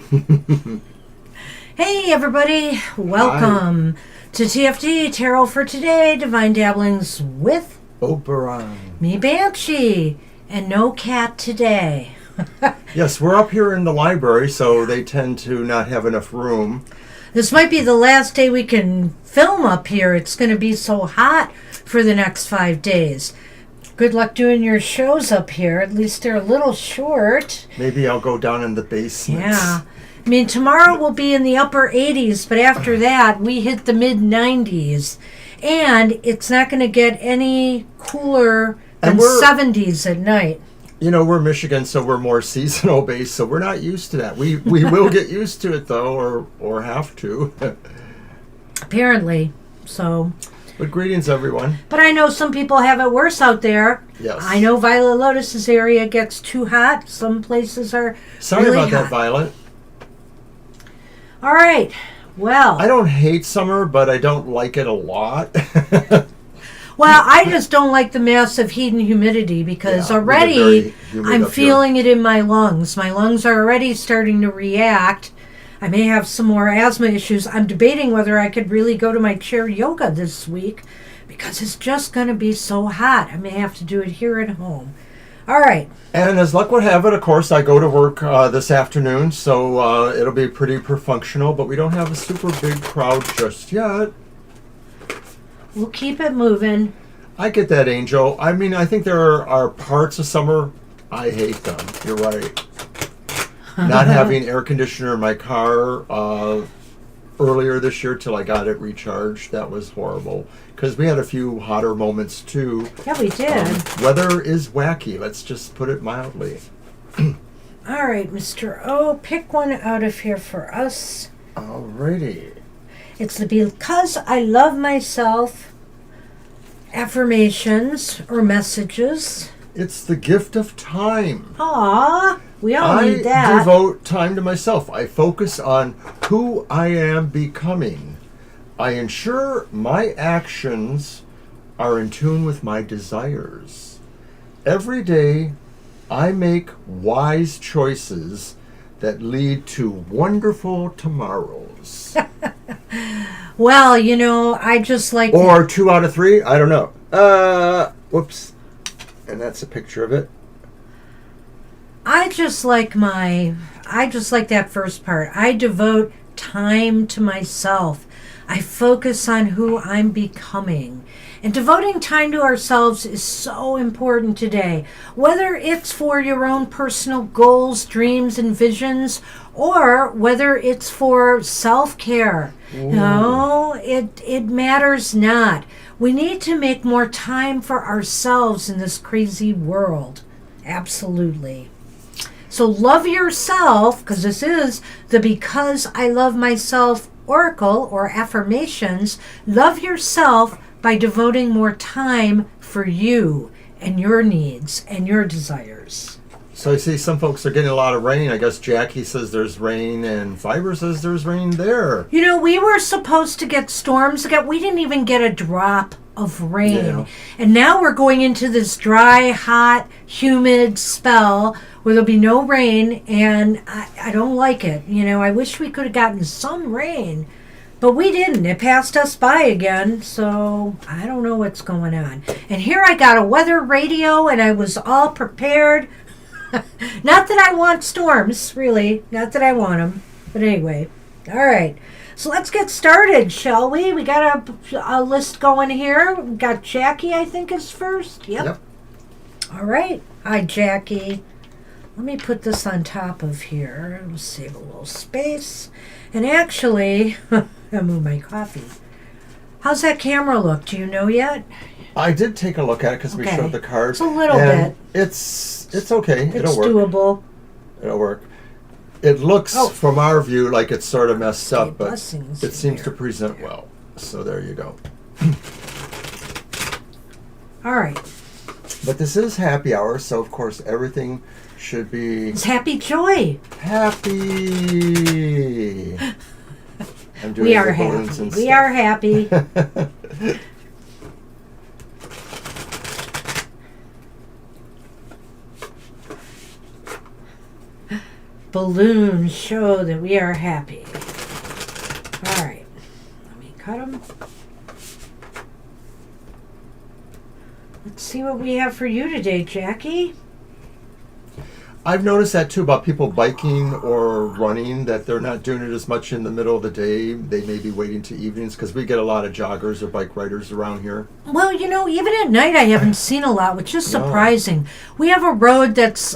Hey everybody, welcome to TFT Tarot for Today, Divine Dabblings with Oberon. me, Banshee, and no cat today. Yes, we're up here in the library, so they tend to not have enough room. This might be the last day we can film up here. It's going to be so hot for the next 5 days. Good luck doing your shows up here. At least they're a little short. Maybe I'll go down in the basement. Yeah. I mean, tomorrow we'll be in the upper 80s, but after that, we hit the mid 90s. And it's not going to get any cooler than 70s at night. You know, we're Michigan, so we're more seasonal based, so we're not used to that. We will get used to it, though, or have to. Apparently. So. But greetings, everyone. But I know some people have it worse out there. Yes. I know Violet Lotus's area gets too hot. Some places are Sorry really about hot. that, Violet. All right. Well. I don't hate summer, but I don't like it a lot. Well, I just don't like the massive heat and humidity because already I'm feeling it in my lungs. My lungs are already starting to react. I may have some more asthma issues. I'm debating whether I could really go to my chair yoga this week because it's just going to be so hot. I may have to do it here at home. All right. And as luck would have it, of course, I go to work this afternoon, so it'll be pretty perfunctional, but we don't have a super big crowd just yet. We'll keep it moving. I get that, Angel. I mean, I think there are parts of summer I hate them. You're right. Not having air conditioner in my car earlier this year till I got it recharged, that was horrible. Because we had a few hotter moments, too. Yeah, we did. Weather is wacky. Let's just put it mildly. All right, Mr. O, pick one out of here for us. Alrighty. It's the Because I Love Myself affirmations or messages. It's the gift of time. Aw, we all need that. I devote time to myself. I focus on who I am becoming. I ensure my actions are in tune with my desires. Every day, I make wise choices that lead to wonderful tomorrows. Well, you know, I just like... Or 2 out of 3, I don't know. Whoops. And that's a picture of it. I just like that first part. I devote time to myself. I focus on who I'm becoming. And devoting time to ourselves is so important today. Whether it's for your own personal goals, dreams, and visions, or whether it's for self-care. No, it matters not. We need to make more time for ourselves in this crazy world. Absolutely. So love yourself, because this is the Because I Love Myself Oracle or affirmations. Love yourself by devoting more time for you and your needs and your desires. So I see some folks are getting a lot of rain. I guess Jackie says there's rain and Fiber says there's rain there. You know, we were supposed to get storms. We didn't even get a drop of rain. Yeah. And now we're going into this dry, hot, humid spell where there'll be no rain, and I don't like it. You know, I wish we could have gotten some rain, but we didn't. It passed us by again, so I don't know what's going on. And here I got a weather radio, and I was all prepared. Not that I want storms, really. Not that I want them. But anyway. All right. So let's get started, shall we? We got a list going here. We got Jackie, I think, is first. Yep. All right. Hi, Jackie. Let me put this on top of here. Let's save a little space. And actually, I'll move my coffee. How's that camera look? Do you know yet? I did take a look at it because we showed the cards. It's a little bit. It's okay. It's doable. It'll work. It looks, from our view, like it's sort of messed up, but it seems to present well. So there you go. All right. But this is happy hour, so of course everything should be... It's happy joy. Happy. We are happy. We are happy. balloons show that we are happy. All right. Let me cut them. Let's see what we have for you today, Jackie. I've noticed that too about people biking or running, that they're not doing it as much in the middle of the day. They may be waiting to evenings, because we get a lot of joggers or bike riders around here. Well, even at night I haven't seen a lot, which is No. surprising. We have a road that's,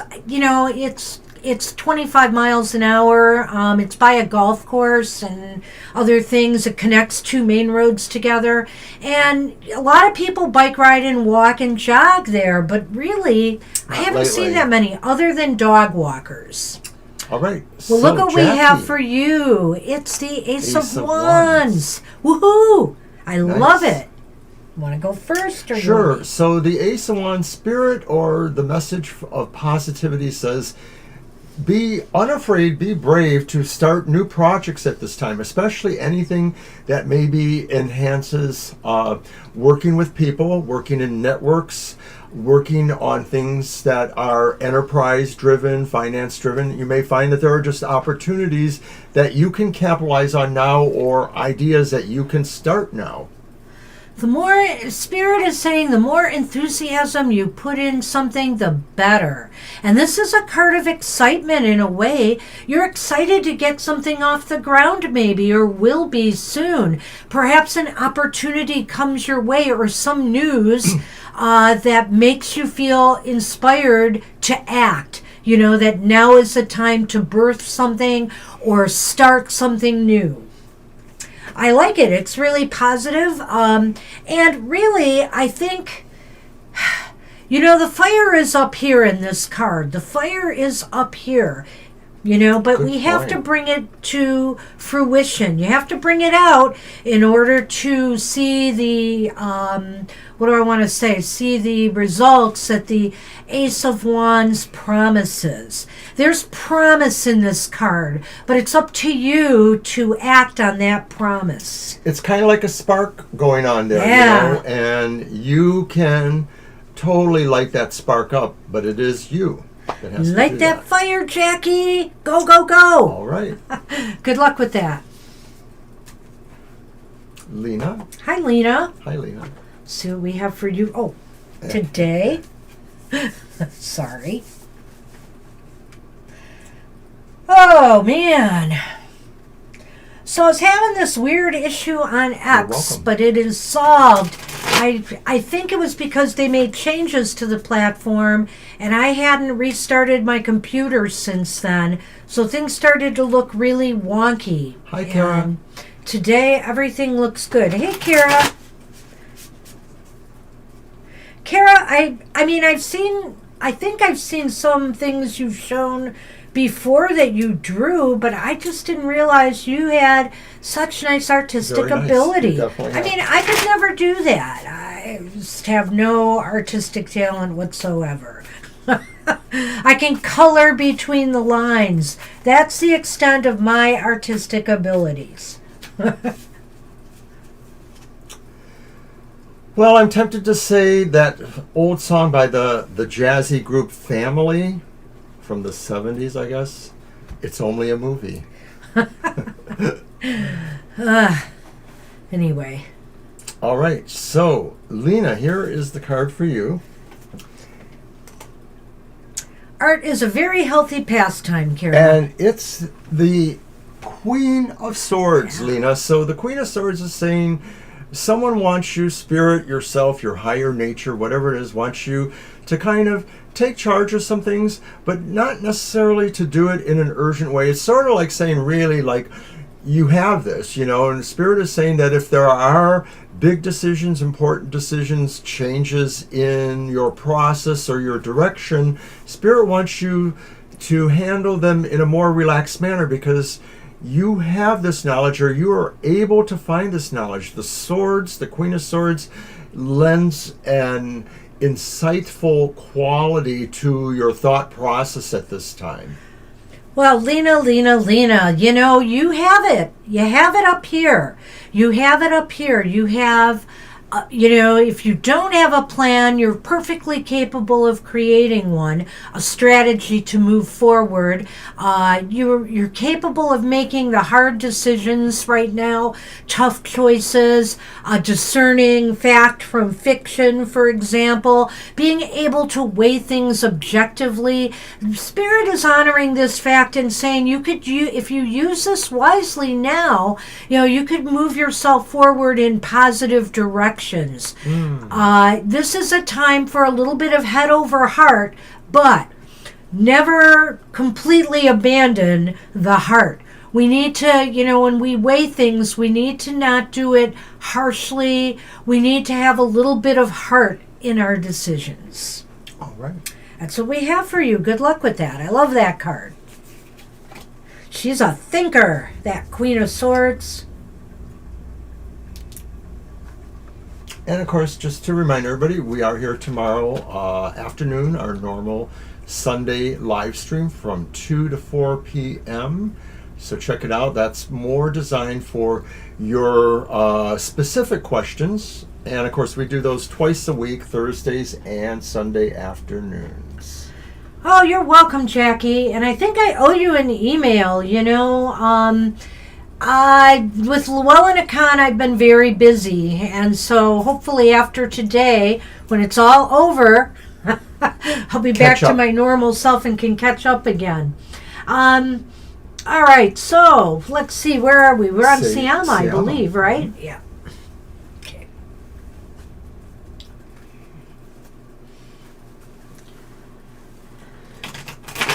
it's 25 miles an hour. It's by a golf course and other things. It connects two main roads together. And a lot of people bike ride and walk and jog there, but really, I haven't seen that many other than dog walkers. All right. Well, look what we have for you. It's the Ace of Wands. Woohoo! I love it. Want to go first? Or Sure. So the Ace of Wands spirit, or the message of positivity, says, be unafraid, be brave to start new projects at this time, especially anything that maybe enhances working with people, working in networks, working on things that are enterprise driven, finance driven. You may find that there are just opportunities that you can capitalize on now, or ideas that you can start now. The more, Spirit is saying, the more enthusiasm you put in something, the better. And this is a card of excitement in a way. You're excited to get something off the ground maybe, or will be soon. Perhaps an opportunity comes your way, or some news that makes you feel inspired to act. That now is the time to birth something or start something new. I like it. It's really positive. And really, I think, the fire is up here in this card. The fire is up here, but we have to bring it to fruition. You have to bring it out in order to see the, see the results that the Ace of Wands promises. There's promise in this card, but it's up to you to act on that promise. It's kind of like a spark going on there, and you can totally light that spark up, but it is you that has to light do that fire, Jackie. Go, go, go. All right. Good luck with that. Lena. Hi, Lena. Hi, Lena. See what we have for you. Today. Sorry. Oh, man. So I was having this weird issue on X, but it is solved. I think it was because they made changes to the platform, and I hadn't restarted my computer since then. So things started to look really wonky. Hi, Kara. Today, everything looks good. Hey, Kara. Kara, I think I've seen some things you've shown before that you drew, but I just didn't realize you had such nice artistic ability. I could never do that. I just have no artistic talent whatsoever. I can color between the lines. That's the extent of my artistic abilities. Well, I'm tempted to say that old song by the jazzy group Family from the 70s, I guess. It's only a movie. Anyway. All right. So, Lena, here is the card for you. Art is a very healthy pastime, Karen. And it's the Queen of Swords, Lena. So the Queen of Swords is saying someone wants you, spirit, yourself, your higher nature, whatever it is, wants you to kind of take charge of some things, but not necessarily to do it in an urgent way. It's sort of like saying, really, like, you have this, and Spirit is saying that if there are big decisions, important decisions, changes in your process or your direction, Spirit wants you to handle them in a more relaxed manner, because you have this knowledge, or you are able to find this knowledge. The swords, the Queen of Swords, lends an insightful quality to your thought process at this time. Well, Lena, you have it. You have it up here. You have it up here. You have if you don't have a plan, you're perfectly capable of creating one, a strategy to move forward. You're capable of making the hard decisions right now, tough choices, discerning fact from fiction, for example, being able to weigh things objectively. Spirit is honoring this fact and saying if you use this wisely now, you could move yourself forward in positive directions. This is a time for a little bit of head over heart, but never completely abandon the heart. We need to, when we weigh things, we need to not do it harshly. We need to have a little bit of heart in our decisions. All right. That's what we have for you. Good luck with that. I love that card. She's a thinker, that Queen of Swords. And of course, just to remind everybody, we are here tomorrow afternoon, our normal Sunday live stream from 2 to 4 p.m. So check it out. That's more designed for your specific questions. And of course, we do those twice a week, Thursdays and Sunday afternoons. Oh, you're welcome, Jackie. And I think I owe you an email, with Llewellyn Con, I've been very busy, and so hopefully after today, when it's all over, I'll be back to my normal self and can catch up again. All right, so let's see, where are we? We're on Siama, I believe, right? Mm-hmm. Yeah. Okay.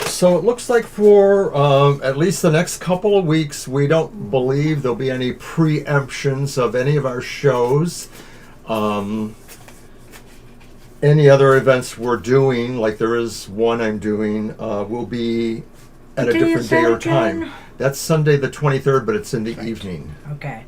So it looks like for at least the next couple of weeks, we don't believe there'll be any preemptions of any of our shows. Any other events we're doing, like there is one I'm doing, will be at a different day or time. That's Sunday the 23rd, but it's in the evening. Okay.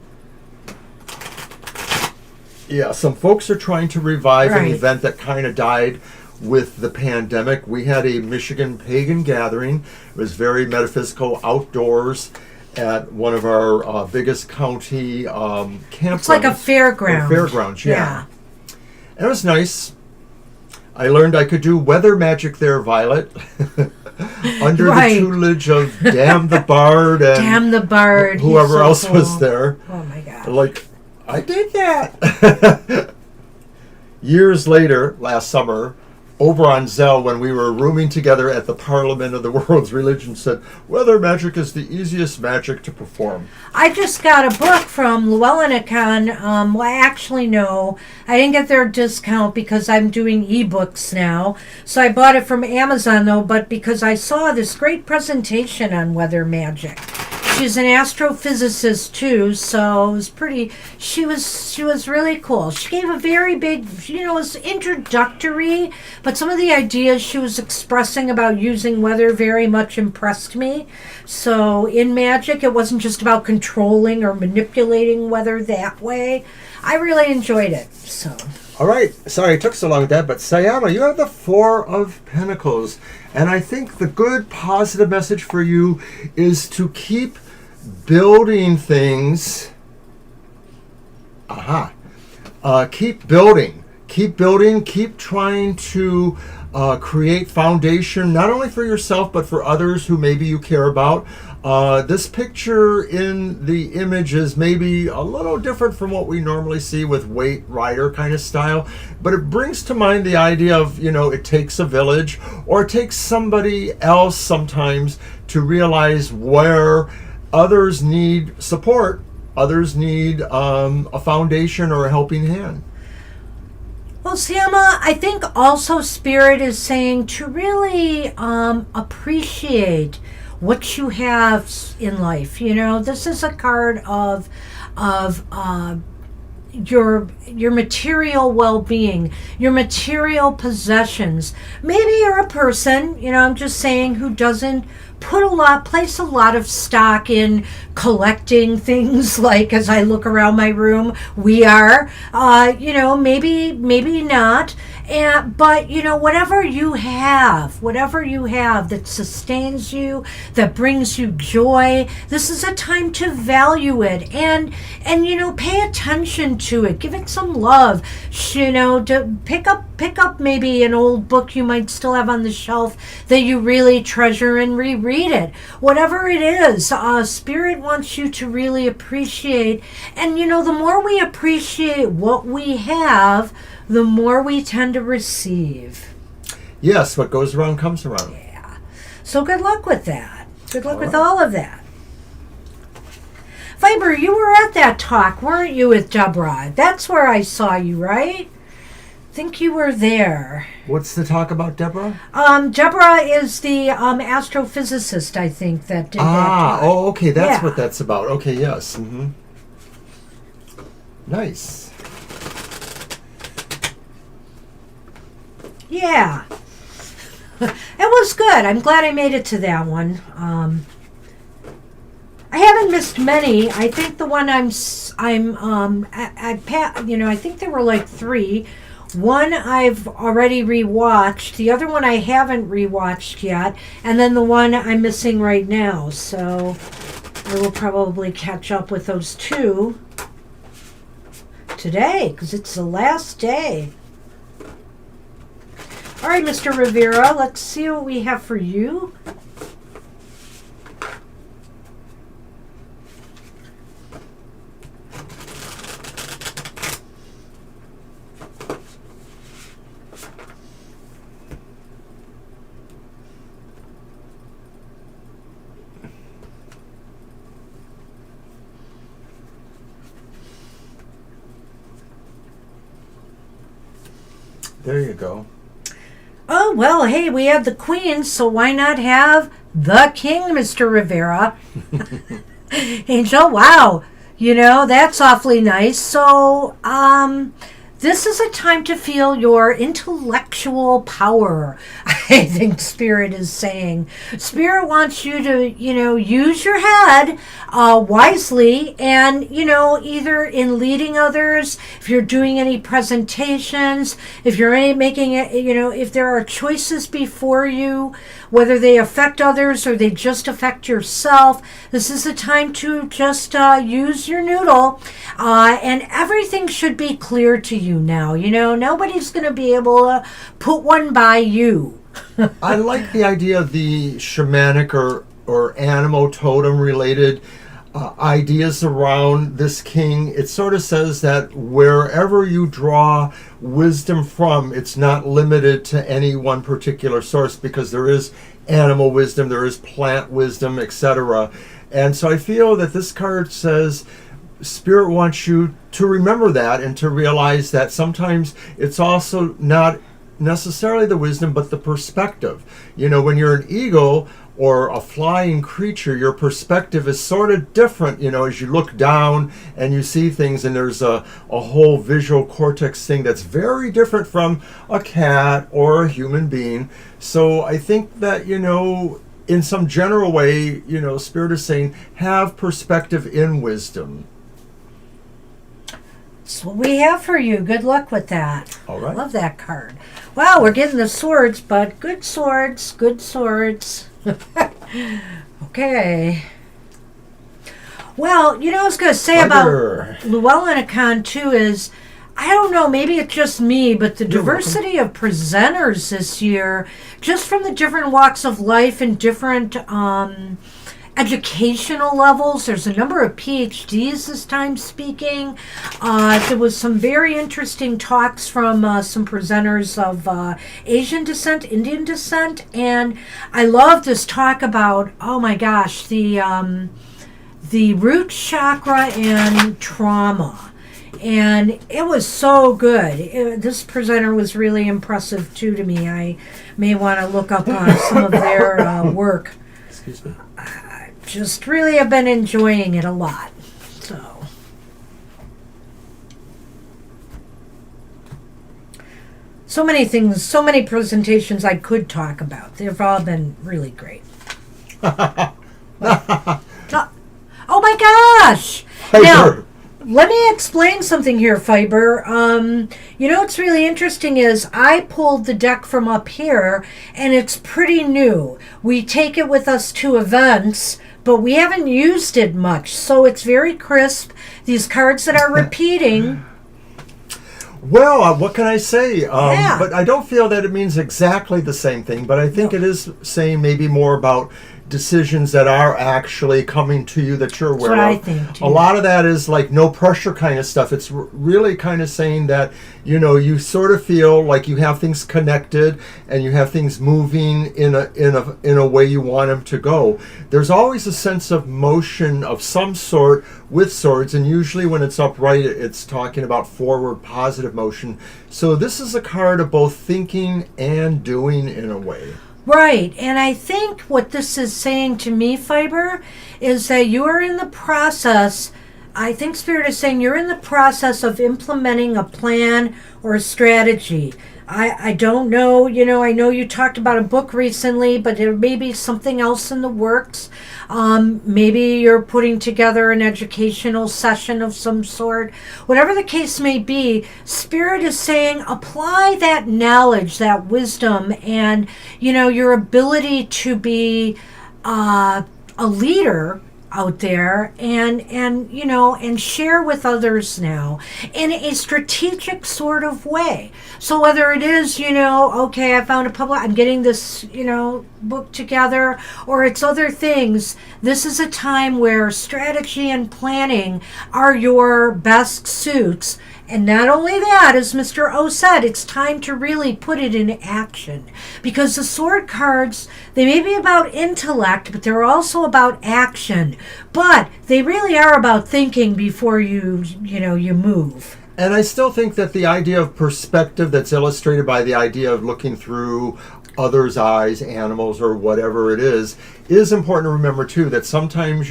Yeah, some folks are trying to revive an event that kind of died with the pandemic. We had a Michigan pagan gathering. It was very metaphysical, outdoors at one of our biggest county campgrounds. It's like a fairground. Fairgrounds, yeah. And it was nice. I learned I could do weather magic there, Violet. Under the tutelage of Damn the Bard and Damn the Bard. Whoever else was there. Oh my God. Like, I did that. Years later, last summer, over on Zell, when we were rooming together at the Parliament of the World's Religion, said, weather magic is the easiest magic to perform. I just got a book from Llewellyn Con. Well, actually, no. I didn't get their discount because I'm doing ebooks now. So I bought it from Amazon, though, but because I saw this great presentation on weather magic. She's an astrophysicist too, so it was pretty. She was really cool. She gave a very big, it was introductory, but some of the ideas she was expressing about using weather very much impressed me. So in magic, it wasn't just about controlling or manipulating weather that way. I really enjoyed it. So. All right. Sorry it took so long with that, but Sayama, you have the Four of Pentacles, and I think the good, positive message for you is to keep building things. Keep building. Keep trying to create foundation, not only for yourself, but for others who maybe you care about. This picture in the image is maybe a little different from what we normally see with Waite Rider kind of style, but it brings to mind the idea of, it takes a village, or it takes somebody else sometimes to realize where others need support, others need a foundation or a helping hand. Well, Siama, I think also Spirit is saying to really appreciate what you have in life. This is a card of your material well-being, your material possessions. Maybe you're a person, I'm just saying, who doesn't place a lot of stock in collecting things. Like, as I look around my room, we are, maybe not. But whatever you have that sustains you, that brings you joy, this is a time to value it and pay attention to it. Give it some love. To pick up maybe an old book you might still have on the shelf that you really treasure and reread it. Whatever it is, Spirit wants you to really appreciate. And the more we appreciate what we have, the more we tend to receive. Yes, what goes around comes around. Yeah. So good luck with that. Good luck with right. all of that. Fiber, you were at that talk, weren't you, with Deborah? That's where I saw you, right? I think you were there. What's the talk about, Deborah? Deborah is the astrophysicist, I think, that did that talk. Oh, okay, that's what that's about. Okay, yes. Mm-hmm. Nice. Yeah. It was good. I'm glad I made it to that one. I haven't missed many. I think the one I think there were like 3. One I've already rewatched. The other one I haven't rewatched yet. And then the one I'm missing right now. So I will probably catch up with those 2 today, because it's the last day. All right, Mr. Rivera, let's see what we have for you. There you go. Oh, well, hey, we have the Queen, so why not have the King, Mr. Rivera? Angel, wow. That's awfully nice. So, this is a time to feel your intellectual power, I think Spirit is saying. Spirit wants you to, use your head wisely and, either in leading others, if you're doing any presentations, if you're making it, if there are choices before you, whether they affect others or they just affect yourself, this is the time to just use your noodle, and everything should be clear to you now. Nobody's going to be able to put one by you. I like the idea of the shamanic or animal totem related ideas around this king. It sort of says that wherever you draw wisdom from, it's not limited to any one particular source, because there is animal wisdom, there is plant wisdom, etc. And so I feel that this card says Spirit wants you to remember that and to realize that sometimes it's also not necessarily the wisdom, but the perspective. When you're an eagle or a flying creature, your perspective is sort of different, as you look down and you see things, and there's a whole visual cortex thing that's very different from a cat or a human being. So I think that, in some general way, Spirit is saying, have perspective in wisdom. That's what we have for you. Good luck with that. All right. Love that card. Wow, we're getting the swords, but good swords. Good swords. Okay. Well, I was going to say about Llewellyn too is, I don't know, maybe it's just me, but the diversity of presenters this year, just from the different walks of life and different educational levels. There's a number of PhDs this time speaking. There was some very interesting talks from some presenters of Asian descent, Indian descent, and I love this talk about, oh my gosh, the root chakra and trauma. And it was so good. This presenter was really impressive too to me. I may want to look up some of their work. Excuse me. Just really have been enjoying it a lot. So many things, so many presentations I could talk about. They've all been really great. Oh my gosh! Now, let me explain something here, Fiber. What's really interesting is I pulled the deck from up here, and it's pretty new. We take it with us to events, but we haven't used it much, so it's very crisp. These cards that are repeating. Well, what can I say? Yeah. But I don't feel that it means exactly the same thing, but I think it is saying maybe more about decisions that are actually coming to you that you're aware That's what of. I think, too. A lot of that is like no pressure kind of stuff. It's really kind of saying that, you sort of feel like you have things connected and you have things moving in a way you want them to go. There's always a sense of motion of some sort with swords, and usually when it's upright, it's talking about forward positive motion. So this is a card of both thinking and doing in a way. Right, and I think what this is saying to me, Fiber, is that you are in the process. I think Spirit is saying you're in the process of implementing a plan or a strategy. I don't know, I know you talked about a book recently, but there may be something else in the works. Maybe you're putting together an educational session of some sort. Whatever the case may be, Spirit is saying apply that knowledge, that wisdom, and, your ability to be a leader out there and share with others now in a strategic sort of way. So whether it is, okay, I found I'm getting this, book together, or it's other things, this is a time where strategy and planning are your best suits. And not only that, as Mr. O said, it's time to really put it in action. Because the sword cards, they may be about intellect, but they're also about action. But they really are about thinking before you move. And I still think that the idea of perspective that's illustrated by the idea of looking through others' eyes, animals, or whatever it is important to remember too, that sometimes,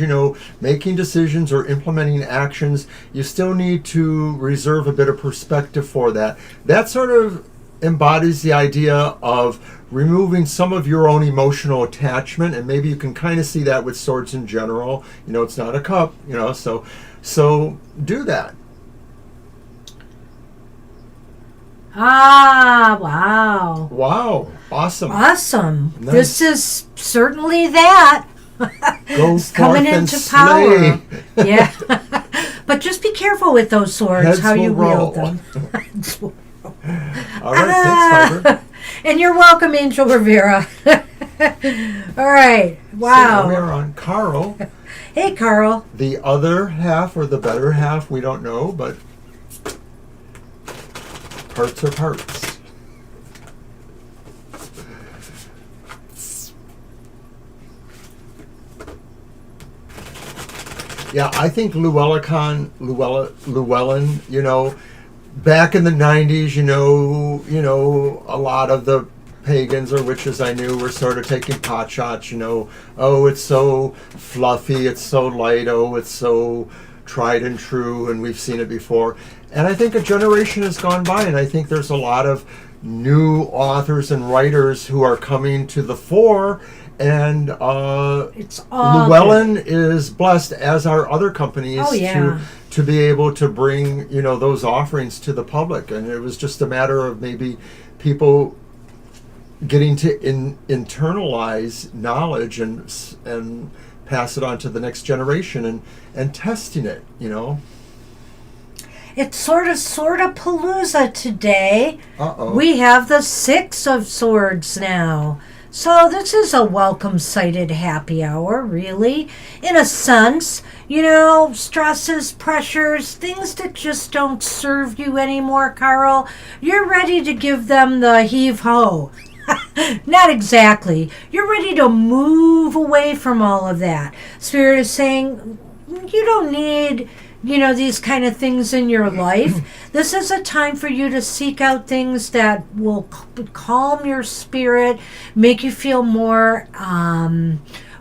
making decisions or implementing actions, you still need to reserve a bit of perspective for that. That sort of embodies the idea of removing some of your own emotional attachment, and maybe you can kind of see that with swords in general. It's not a cup, so do that. Ah, wow. Wow, awesome. Awesome. Nice. This is certainly that. Go it's coming forth and into power. slay. Yeah. But just be careful with those swords, Heads how you will roll. wield them. All right, thanks, Fiber. And you're welcome, Angel Rivera. All right. So Wow. we are on Carl. Hey, Carl. The other half, or the better half, we don't know, but parts are parts. Yeah, I think Llewellyn, back in the 90s, a lot of the pagans or witches I knew were sort of taking pot shots, oh, it's so fluffy, it's so light, oh, it's so tried and true, and we've seen it before. And I think a generation has gone by, and I think there's a lot of new authors and writers who are coming to the fore, and It's all Llewellyn is blessed, as are other companies, Oh, yeah. to be able to bring those offerings to the public. And it was just a matter of maybe people getting to internalize knowledge and pass it on to the next generation and testing it. It's sort of palooza today. Uh-oh. We have the 6 of Swords now. So this is a welcome sighted happy hour, really. In a sense, stresses, pressures, things that just don't serve you anymore, Carl. You're ready to give them the heave-ho. Not exactly. You're ready to move away from all of that. Spirit is saying, you don't need these kind of things in your life. This is a time for you to seek out things that will calm your spirit, make you feel more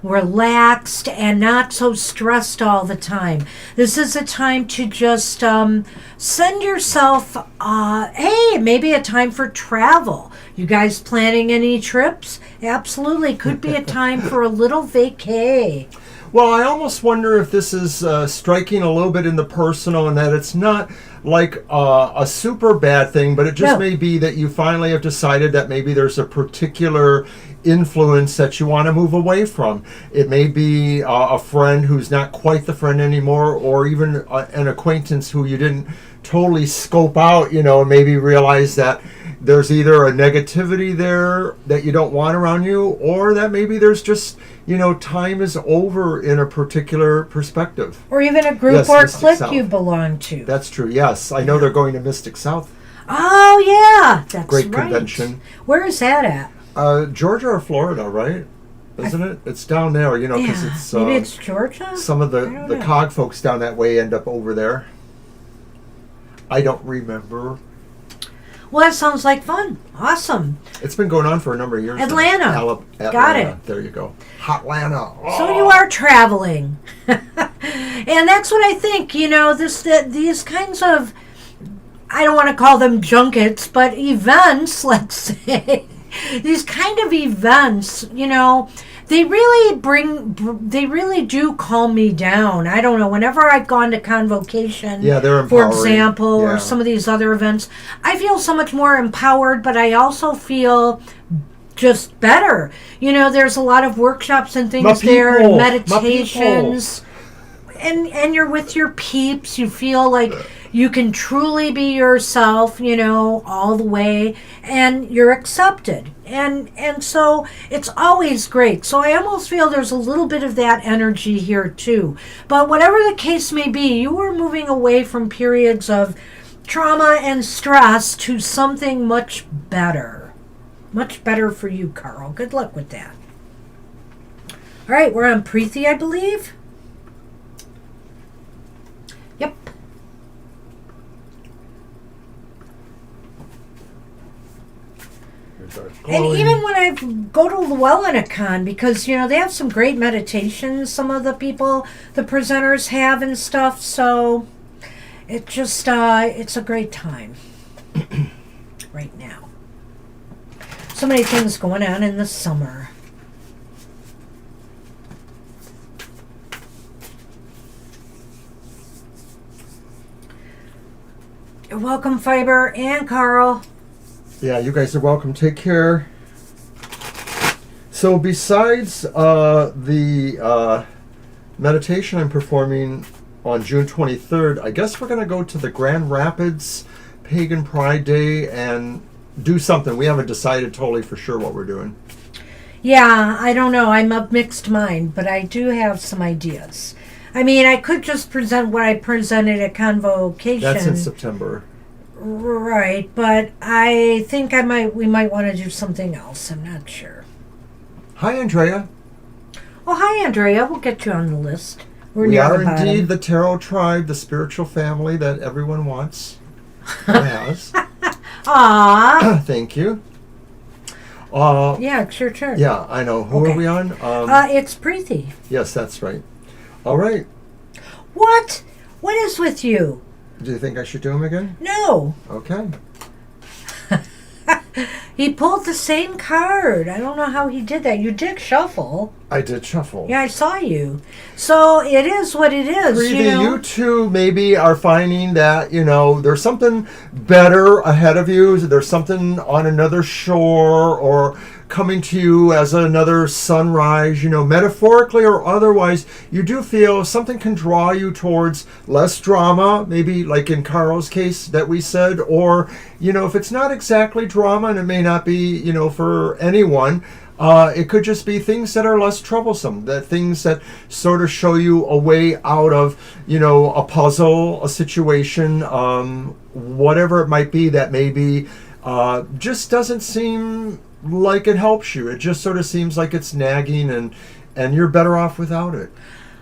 relaxed and not so stressed all the time. This is a time to just send yourself, hey, maybe a time for travel. You guys planning any trips? Absolutely. Could be a time for a little vacay. Well, I almost wonder if this is striking a little bit in the personal, and that it's not like a super bad thing, but it just No. may be that you finally have decided that maybe there's a particular influence that you want to move away from. It may be a friend who's not quite the friend anymore, or even an acquaintance who you didn't totally scope out, and maybe realize that there's either a negativity there that you don't want around you, or that maybe there's just, time is over in a particular perspective. Or even a group Yes, or Mystic clique South. you belong to. That's true, yes. I know they're going to Mystic South. Oh, yeah. That's Great right. convention. Where is that at? Georgia or Florida, right? Isn't it? It's down there, because Yeah. it's... Maybe it's Georgia? some of I the don't know. COG folks down that way end up over there. I don't remember. Well, that sounds like fun. Awesome. It's been going on for a number of years. now. Atlanta. Atlanta. Got it. There you go. Hotlanta. So you are traveling. And that's what I think, these kinds of, I don't want to call them junkets, but events, let's say, these kind of events, they really do calm me down. I don't know, whenever I've gone to Convocation, Yeah, they're for empowering. example, Yeah. or some of these other events, I feel so much more empowered, but I also feel just better. There's a lot of workshops and things there, and My meditations, and you're with your peeps. You feel like you can truly be yourself, all the way, and you're accepted. And so it's always great. So I almost feel there's a little bit of that energy here too. But whatever the case may be, you are moving away from periods of trauma and stress to something much better. Much better for you, Carl. Good luck with that. All right, we're on Preeti, I believe. Yep. And even when I go to Llewellyn-a-Con, because, they have some great meditations, some of the people, the presenters have and stuff, so it just, it's a great time right now. So many things going on in the summer. You're welcome, Fiber and Carl. Yeah, you guys are welcome. Take care. So besides the meditation I'm performing on June 23rd, I guess we're going to go to the Grand Rapids Pagan Pride Day and do something. We haven't decided totally for sure what we're doing. Yeah, I don't know. I'm of mixed mind, but I do have some ideas. I mean, I could just present what I presented at Convocation. That's in September. Right, but I think we might want to do something else. I'm not sure. Hi, Andrea. Oh, hi, Andrea. We'll get you on the list. We're We near are the bottom. indeed the Tarot Tribe, the spiritual family that everyone wants or has. Aw. Thank you. Yeah, sure. Yeah, I know. Who Okay. are we on? It's Preeti. Yes, that's right. All right. What? What is with you? Do you think I should do them again? No. Okay. He pulled the same card. I don't know how he did that. You did shuffle. I did shuffle. Yeah, I saw you. So it is what it is. Preeti, you two maybe are finding that, there's something better ahead of you. There's something on another shore or coming to you as another sunrise, metaphorically or otherwise. You do feel something can draw you towards less drama, maybe like in Carl's case that we said, or, if it's not exactly drama, and it may not be, for anyone, it could just be things that are less troublesome, that things that sort of show you a way out of, a puzzle, a situation, whatever it might be that maybe just doesn't seem like it helps you. It just sort of seems like it's nagging and you're better off without it.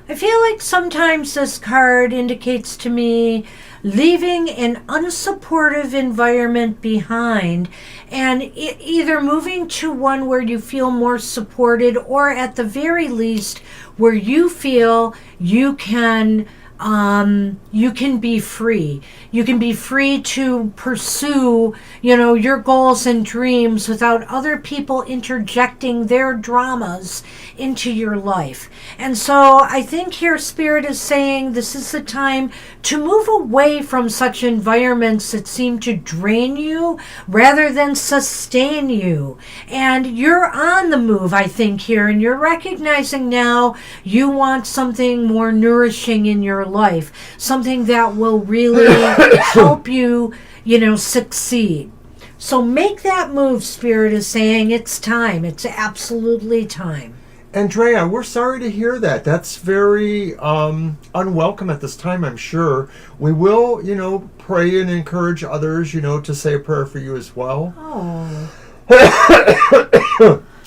I feel like sometimes this card indicates to me leaving an unsupportive environment behind and either moving to one where you feel more supported, or at the very least where you feel you can you can be free. You can be free to pursue, your goals and dreams without other people interjecting their dramas into your life. And so I think here Spirit is saying this is the time to move away from such environments that seem to drain you rather than sustain you. And you're on the move, I think, here, and you're recognizing now you want something more nourishing in your life, something that will really help you, succeed. So make that move, Spirit is saying. It's time. It's absolutely time. Andrea, we're sorry to hear that. That's very unwelcome at this time, I'm sure. We will, pray and encourage others, to say a prayer for you as well. Oh.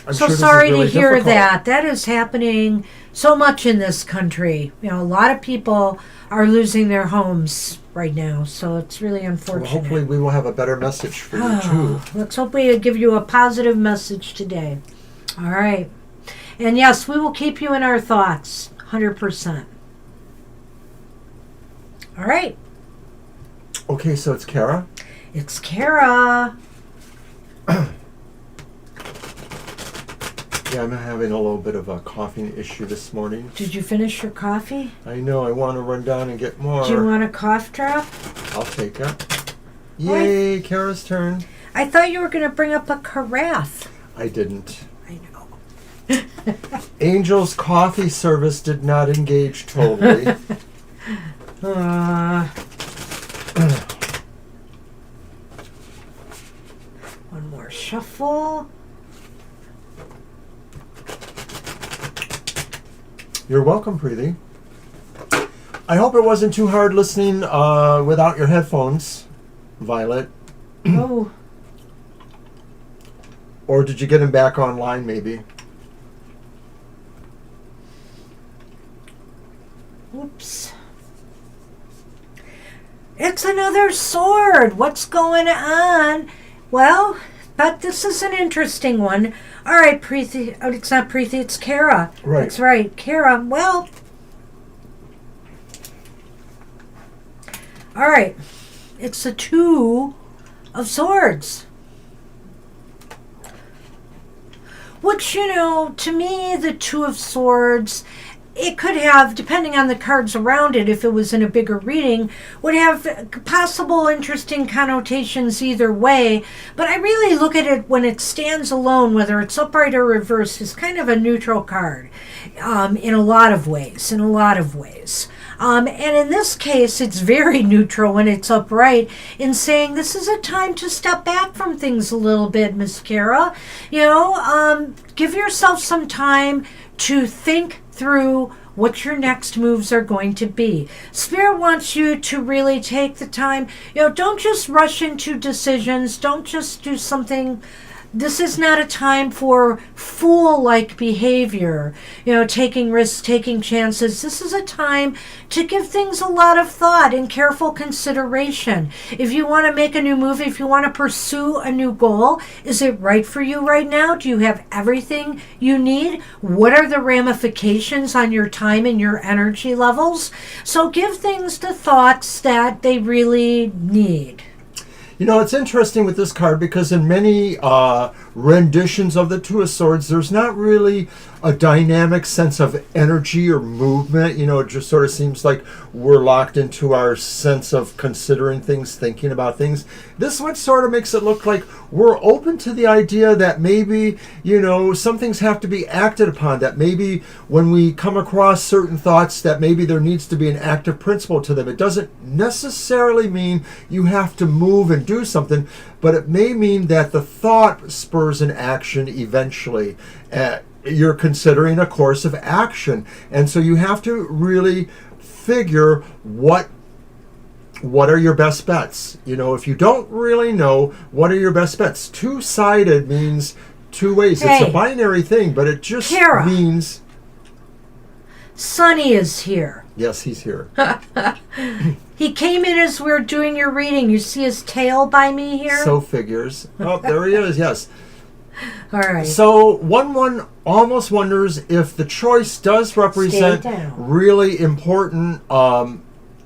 I'm so sure sorry really to hear difficult. that. That is happening so much in this country. A lot of people are losing their homes right now, so it's really unfortunate. Well, hopefully we will have a better message for you, too. Let's hope we give you a positive message today. All right. And yes, we will keep you in our thoughts, 100%. All right. Okay, so it's Kara? It's Kara. Yeah, I'm having a little bit of a coughing issue this morning. Did you finish your coffee? I know, I want to run down and get more. Do you want a cough drop? I'll take it. Yay, Kara's turn. I thought you were going to bring up a carafe. I didn't. I know. Angel's coffee service did not engage totally. One more shuffle. You're welcome, Preeti. I hope it wasn't too hard listening without your headphones, Violet. Oh. Or did you get them back online, maybe? Oops. It's another sword. What's going on? Well, but this is an interesting one. All right, Preeti. Oh, it's not Preeti, it's Kara. Right. That's right. Kara, well. All right. It's the Two of Swords. Which, to me, the Two of Swords, it could have, depending on the cards around it, if it was in a bigger reading, would have possible interesting connotations either way. But I really look at it when it stands alone, whether it's upright or reversed, as kind of a neutral card in a lot of ways. And in this case, it's very neutral when it's upright in saying this is a time to step back from things a little bit, Miss Kara. Give yourself some time to think through what your next moves are going to be. Spirit wants you to really take the time. Don't just rush into decisions. Don't just do something. This is not a time for fool-like behavior, taking risks, taking chances. This is a time to give things a lot of thought and careful consideration. If you want to make a new move, if you want to pursue a new goal, is it right for you right now? Do you have everything you need? What are the ramifications on your time and your energy levels? So give things the thoughts that they really need. It's interesting with this card because in many renditions of the Two of Swords, there's not really a dynamic sense of energy or movement. It just sort of seems like we're locked into our sense of considering things, thinking about things. This one sort of makes it look like we're open to the idea that maybe, some things have to be acted upon, that maybe when we come across certain thoughts, that maybe there needs to be an active principle to them. It doesn't necessarily mean you have to move and do something, but it may mean that the thought spurs an action eventually. You're considering a course of action, and so you have to really figure what are your best bets. If you don't really know what are your best bets, two-sided means two ways. Hey, it's a binary thing, but it just Kara, means Sonny is here. Yes, he's here. He came in as we were doing your reading. You see his tail by me here? So figures. Oh, there he is, yes. All right. So one almost wonders if the choice does represent really important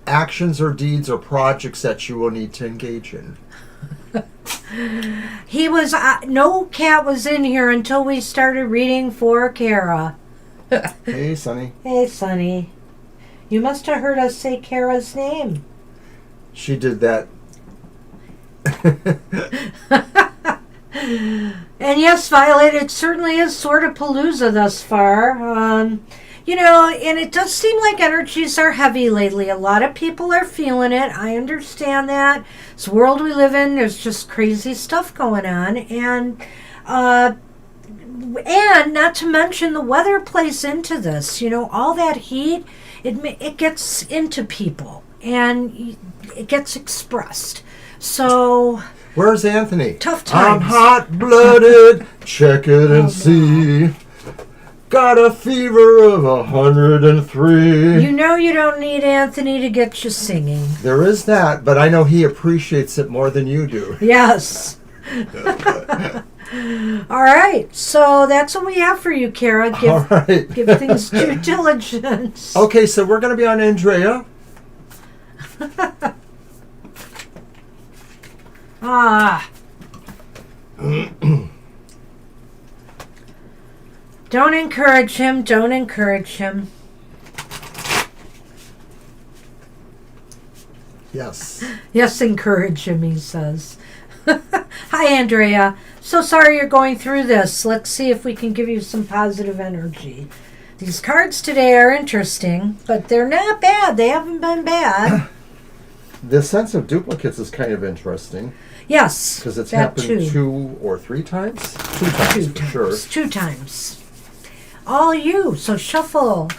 actions or deeds or projects that you will need to engage in. He was, no cat was in here until we started reading for Kara. Hey, Sonny. Hey, Sonny. You must have heard us say Kara's name. She did that. And yes, Violet, it certainly is sort of palooza thus far. You know, and it does seem like energies are heavy lately. A lot of people are feeling it. I understand that. It's the world we live in. There's just crazy stuff going on. And not to mention the weather plays into this. You know, all that heat, it gets into people. And it gets expressed. So... Where's Anthony? Tough times. I'm hot-blooded. Check it and see. Got a fever of 103. You know you don't need Anthony to get you singing. There is that, but I know he appreciates it more than you do. Yes. All right. So that's what we have for you, Kara. All right. Give things due diligence. Okay, so we're going to be on Andrea. Don't encourage him. Don't encourage him. Yes. Yes, encourage him, he says. Hi, Andrea. So sorry you're going through this. Let's see if we can give you some positive energy. These cards today are interesting, but they're not bad. They haven't been bad. The sense of duplicates is kind of interesting. Yes. Because it's that happened 2 or 3 times? 2 times, for sure. 2 times. All you, so shuffle.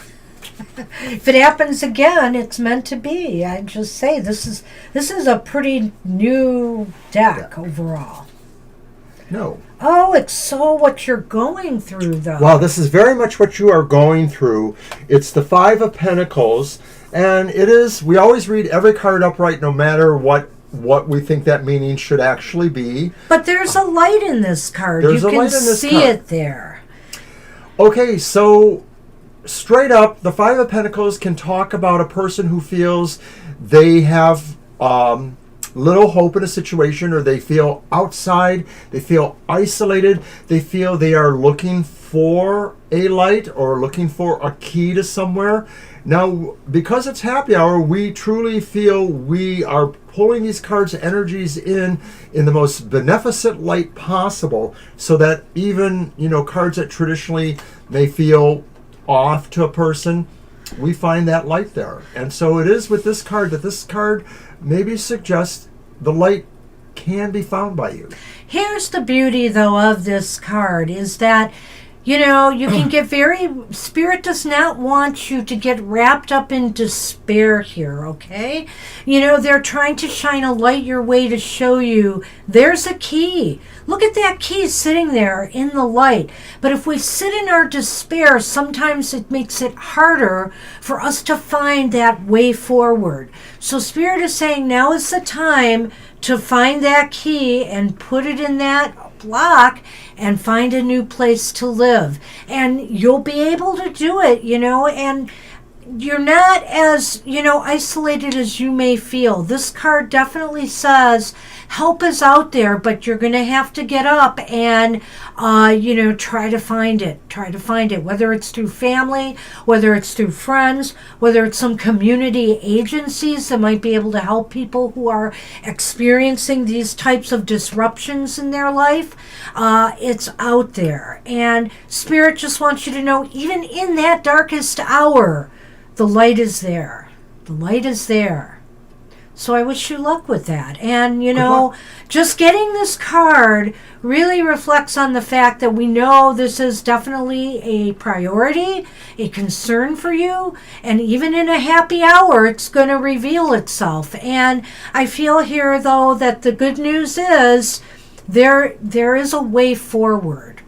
If it happens again, it's meant to be. I just say this is a pretty new deck overall. No. Oh, it's so what you're going through, though. Well, this is very much what you are going through. It's the 5 of Pentacles, and it is, we always read every card upright no matter what we think that meaning should actually be. But there's a light in this card. There's you a can light in this see card. it there. Okay, so straight up, the 5 of Pentacles can talk about a person who feels they have little hope in a situation, or they feel outside, they feel isolated, they feel they are looking for a light or looking for a key to somewhere. Now, because it's happy hour, we truly feel we are pulling these cards' energies in the most beneficent light possible, so that even, you know, cards that traditionally may feel off to a person, we find that light there. And so it is with this card that this card maybe suggests the light can be found by you. Here's the beauty, though, of this card is that, you know, you can get Spirit does not want you to get wrapped up in despair here, okay? You know, they're trying to shine a light your way to show you there's a key. Look at that key sitting there in the light. But if we sit in our despair, sometimes it makes it harder for us to find that way forward. So Spirit is saying now is the time to find that key and put it in that block and find a new place to live. And you'll be able to do it, you know, and you're not as, you know, isolated as you may feel. This card definitely says help is out there, but you're going to have to get up and, you know, try to find it. Try to find it, whether it's through family, whether it's through friends, whether it's some community agencies that might be able to help people who are experiencing these types of disruptions in their life. It's out there. And Spirit just wants you to know, even in that darkest hour, the light is there. The light is there. So I wish you luck with that. And, you know, just getting this card really reflects on the fact that we know this is definitely a priority, a concern for you. And even in a happy hour, it's going to reveal itself. And I feel here, though, that the good news is there is a way forward.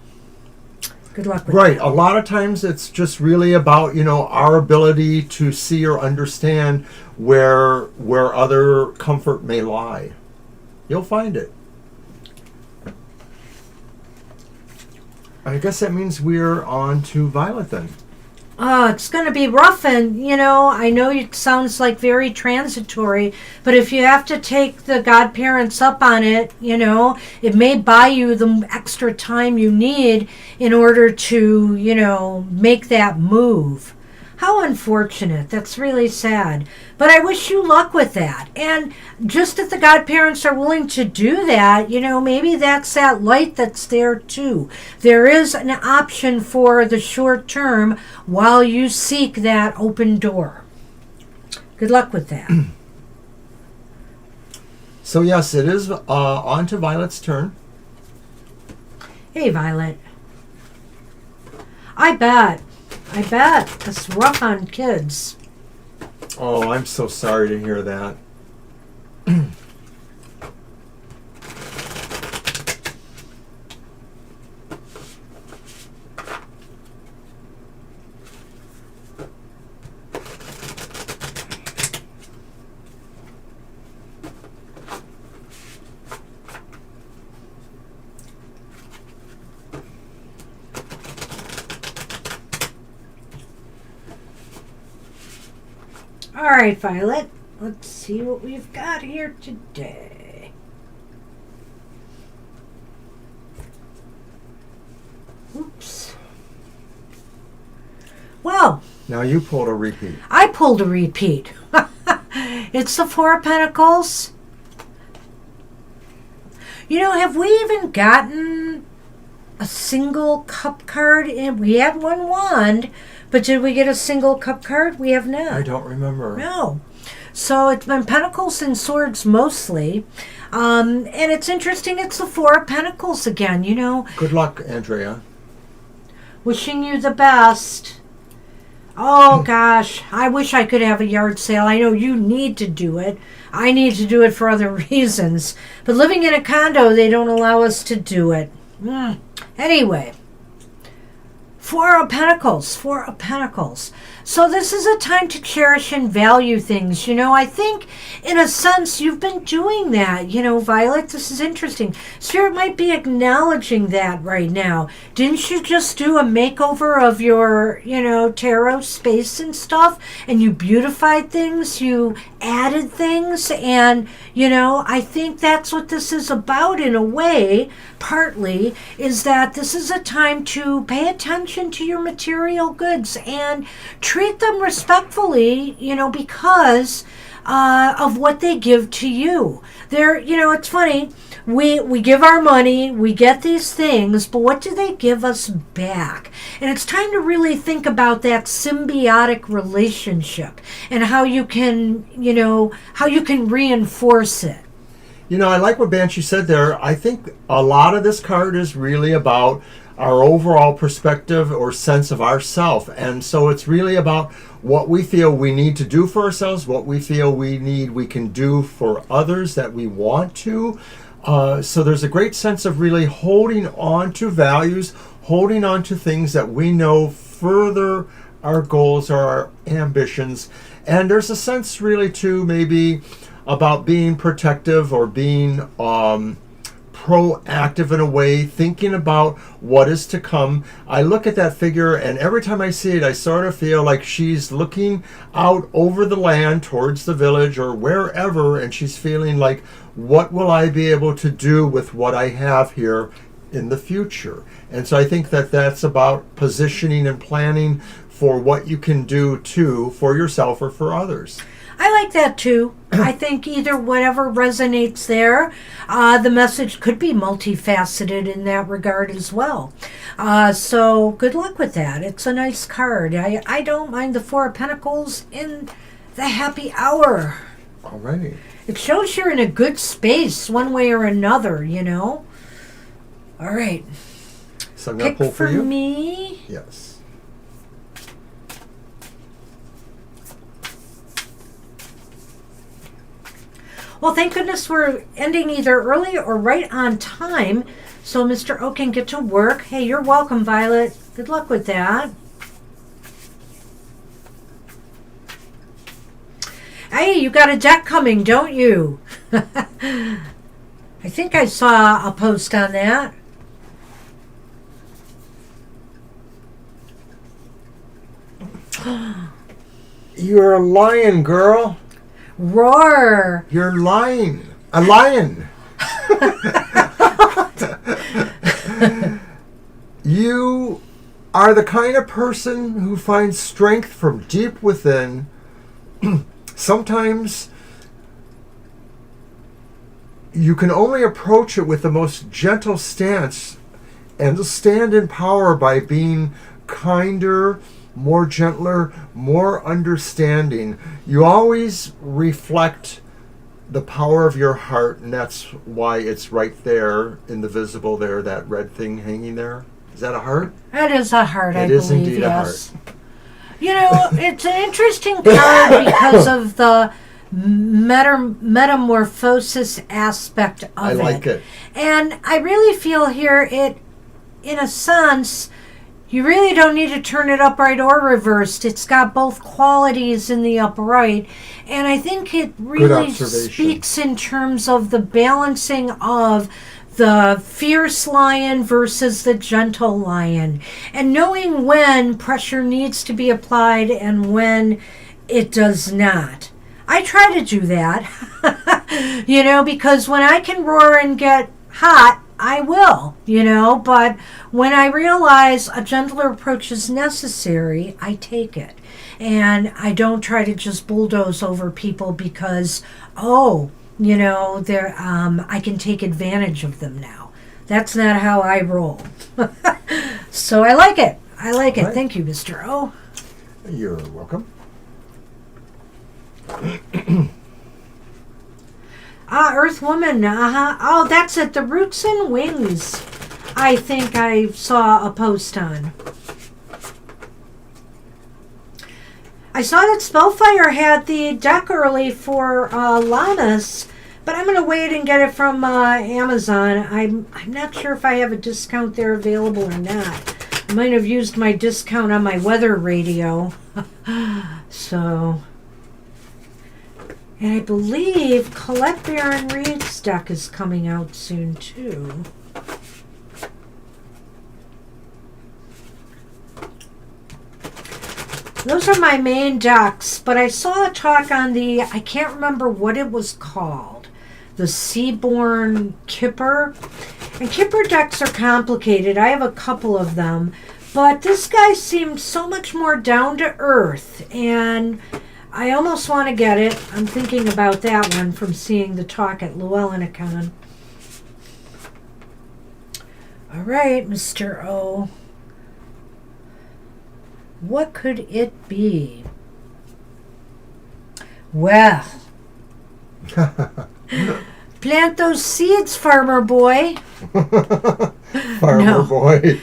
Good luck with Right. that. A lot of times it's just really about, you know, our ability to see or understand where other comfort may lie. You'll find it. I guess that means we're on to Violet then. it's going to be rough, and I know it sounds like very transitory, but if you have to take the godparents up on it, it may buy you the extra time you need in order to, make that move. How unfortunate. That's really sad. But I wish you luck with that. And just if the godparents are willing to do that, maybe that's that light that's there too. There is an option for the short term while you seek that open door. Good luck with that. So yes, it is on to Violet's turn. Hey, Violet. I bet. It's rough on kids. Oh, I'm so sorry to hear that. All right, Violet. Let's see what we've got here today. Oops. Well, Now you pulled a repeat. I pulled a repeat. It's the Four of Pentacles. Have we even gotten a single cup card? We had one wand, but did we get a single cup card? We have not. I don't remember. No. So it's been Pentacles and Swords mostly. And it's interesting, it's the Four of Pentacles again, Good luck, Andrea. Wishing you the best. Oh, gosh. I wish I could have a yard sale. I know you need to do it. I need to do it for other reasons. But living in a condo, they don't allow us to do it. Anyway. Four of Pentacles. So this is a time to cherish and value things. I think in a sense you've been doing that. Violet, this is interesting. Spirit might be acknowledging that right now. Didn't you just do a makeover of your, tarot space and stuff? And you beautified things, you added things, and, I think that's what this is about in a way, partly, is that this is a time to pay attention to your material goods and treat them respectfully, because of what they give to you. It's funny. We give our money, we get these things, but what do they give us back? And it's time to really think about that symbiotic relationship and how you can reinforce it. I like what Banshee said there. I think a lot of this card is really about our overall perspective or sense of ourself. And so it's really about what we feel we need to do for ourselves, what we feel we can do for others that we want to. So there's a great sense of really holding on to values, holding on to things that we know further our goals or our ambitions. And there's a sense really too maybe about being protective or being proactive in a way, thinking about what is to come. I look at that figure, and every time I see it, I sort of feel like she's looking out over the land towards the village or wherever, and she's feeling like, what will I be able to do with what I have here in the future? And so I think that that's about positioning and planning for what you can do too for yourself or for others. I like that too. I think either whatever resonates there, the message could be multifaceted in that regard as well. So good luck with that. It's a nice card. I don't mind the Four of Pentacles in the happy hour. All right. It shows you're in a good space one way or another, All right. So I'm going Pick to pull for you. Me. Yes. Well, thank goodness we're ending either early or right on time, so Mr. O can get to work. Hey, you're welcome, Violet. Good luck with that. Hey, you got a deck coming, don't you? I think I saw a post on that. You're a lion, girl. Roar. You're lying. A lion. You are the kind of person who finds strength from deep within. Sometimes you can only approach it with the most gentle stance and stand in power by being kinder, more gentler, more understanding. You always reflect the power of your heart, and that's why it's right there in the visible there, that red thing hanging there. Is that a heart? That is a heart, I It is believe, indeed yes. a heart. You know, it's an interesting card because of the metamorphosis aspect of it. I like it. And I really feel here it, in a sense, you really don't need to turn it upright or reversed. It's got both qualities in the upright. And I think it really speaks in terms of the balancing of the fierce lion versus the gentle lion. And knowing when pressure needs to be applied and when it does not. I try to do that, you know, because when I can roar and get hot, I will, you know, but when I realize a gentler approach is necessary, I take it. And I don't try to just bulldoze over people because, you know, they're, I can take advantage of them now. That's not how I roll. So I like it. I like it. Right. Thank you, Mr. O. You're welcome. Earth Woman. Oh, that's it. The Roots and Wings. I think I saw a post on. I saw that Spellfire had the deck early for Lamas, but I'm going to wait and get it from Amazon. I'm not sure if I have a discount there available or not. I might have used my discount on my weather radio. So... And I believe Colette Baron Reed's deck is coming out soon, too. Those are my main decks, but I saw a talk on the, I can't remember what it was called, the Seaborn Kipper. And Kipper decks are complicated. I have a couple of them. But this guy seemed so much more down to earth, and I almost want to get it. I'm thinking about that one from seeing the talk at Llewellynicon. All right, Mr. O. What could it be? Well, plant those seeds, farmer boy. Farmer boy.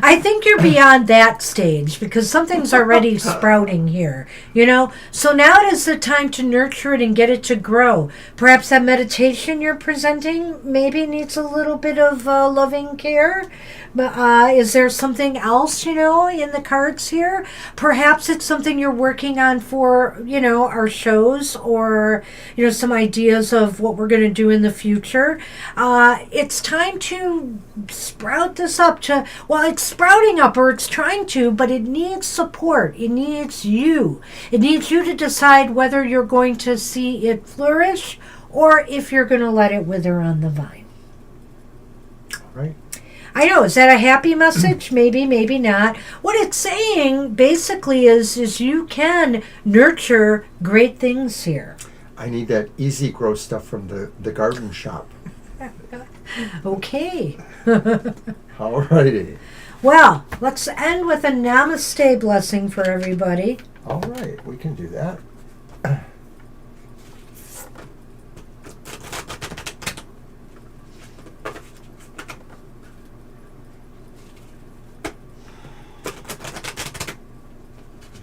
I think you're beyond that stage because something's already sprouting here, you know? So now it is the time to nurture it and get it to grow. Perhaps that meditation you're presenting maybe needs a little bit of loving care. But is there something else, you know, in the cards here? Perhaps it's something you're working on for, you know, our shows or, you know, some ideas of what we're going to do in the future. It's time to sprout this up to, well, it's sprouting up or it's trying to, but it needs support. It needs you. It needs you to decide whether you're going to see it flourish or if you're going to let it wither on the vine. Right. I know, is that a happy message? Maybe, maybe not. What it's saying basically is you can nurture great things here. I need that easy grow stuff from the garden shop. Okay. Alrighty. Well, let's end with a namaste blessing for everybody. All right, we can do that.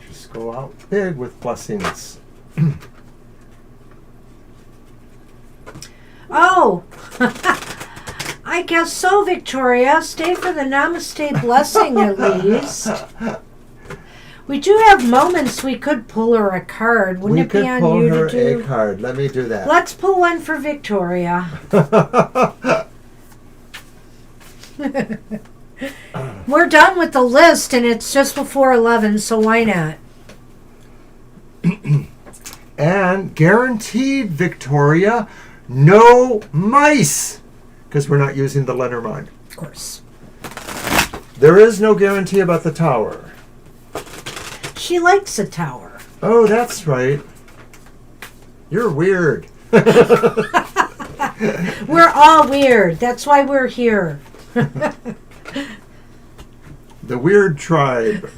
Just go out big with blessings. Oh, I guess so, Victoria. Stay for the namaste blessing at least. We do have moments we could pull her a card. Wouldn't it be on you to do? We could pull her a card. Let me do that. Let's pull one for Victoria. We're done with the list, and it's just before 11, so why not? And guaranteed, Victoria, no mice, because we're not using the Lenormand. Of course. There is no guarantee about the tower. She likes a tower. Oh, that's right. You're weird. We're all weird. That's why we're here. The weird tribe.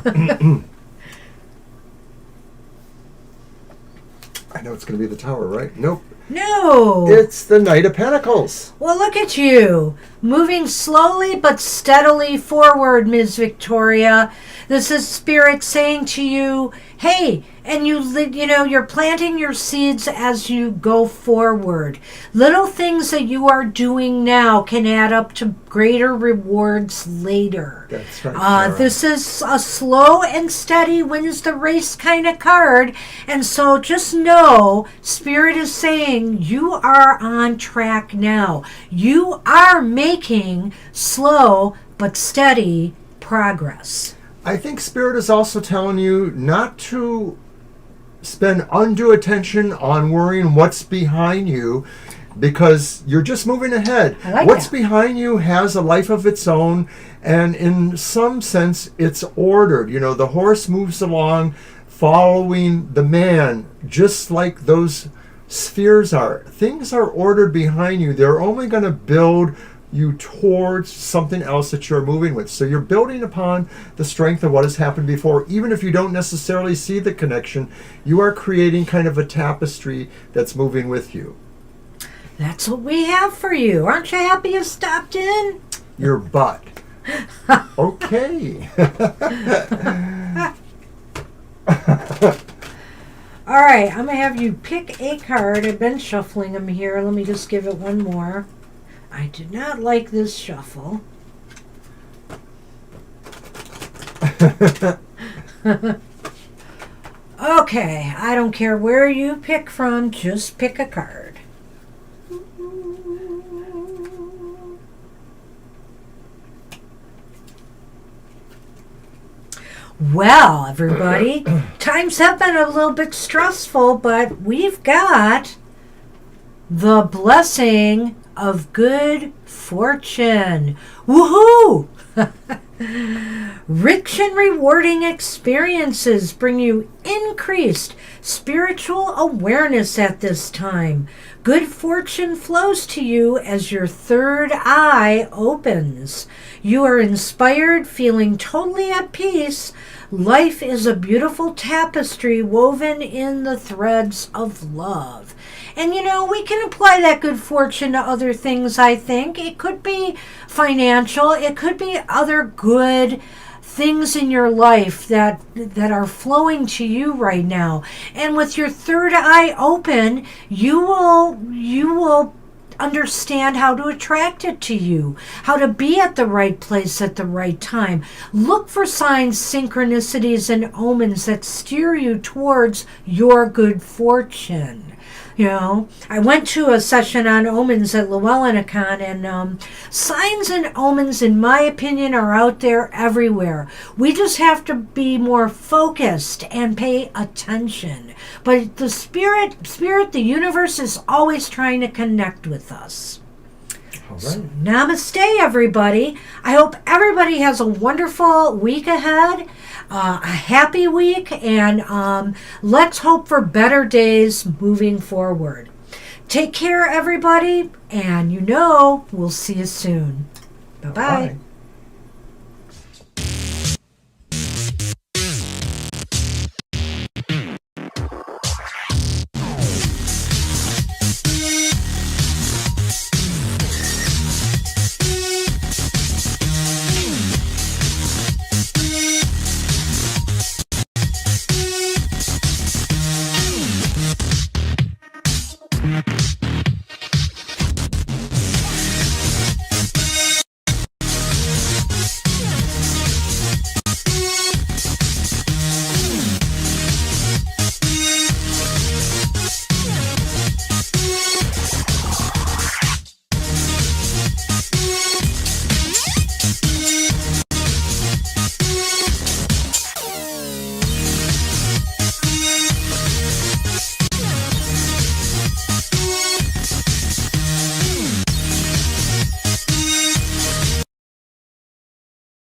I know it's going to be the tower, right? Nope. No. It's the Knight of Pentacles. Well, look at you. Moving slowly but steadily forward, Ms. Victoria. This is Spirit saying to you, hey, and you're planting your seeds as you go forward. Little things that you are doing now can add up to greater rewards later. That's right. This is a slow and steady wins the race kind of card. And so just know, Spirit is saying you are on track now. You are making slow but steady progress. I think Spirit is also telling you not to spend undue attention on worrying what's behind you, because you're just moving ahead. What's behind you has a life of its own, and in some sense it's ordered. The horse moves along following the man, just like those spheres are. Things are ordered behind you. They're only going to build you towards something else that you're moving with. So you're building upon the strength of what has happened before. Even if you don't necessarily see the connection, you are creating kind of a tapestry that's moving with you. That's what we have for you. Aren't you happy you stopped in? Your butt. Okay. All right, I'm going to have you pick a card. I've been shuffling them here. Let me just give it one more. I do not like this shuffle. Okay, I don't care where you pick from, just pick a card. Well, everybody, times have been a little bit stressful, but we've got the blessing of good fortune. Woohoo! Rich and rewarding experiences bring you increased spiritual awareness at this time. Good fortune flows to you as your third eye opens. You are inspired, feeling totally at peace. Life is a beautiful tapestry woven in the threads of love. And we can apply that good fortune to other things, I think. It could be financial. It could be other good things in your life that are flowing to you right now. And with your third eye open, you will understand how to attract it to you, how to be at the right place at the right time. Look for signs, synchronicities, and omens that steer you towards your good fortune. I went to a session on omens at Llewellyn-a-Con, and signs and omens, in my opinion, are out there everywhere. We just have to be more focused and pay attention. But the spirit, the universe is always trying to connect with us. All right. So, namaste, everybody. I hope everybody has a wonderful week ahead, a happy week, and let's hope for better days moving forward. Take care, everybody, and we'll see you soon. Bye-bye. Bye.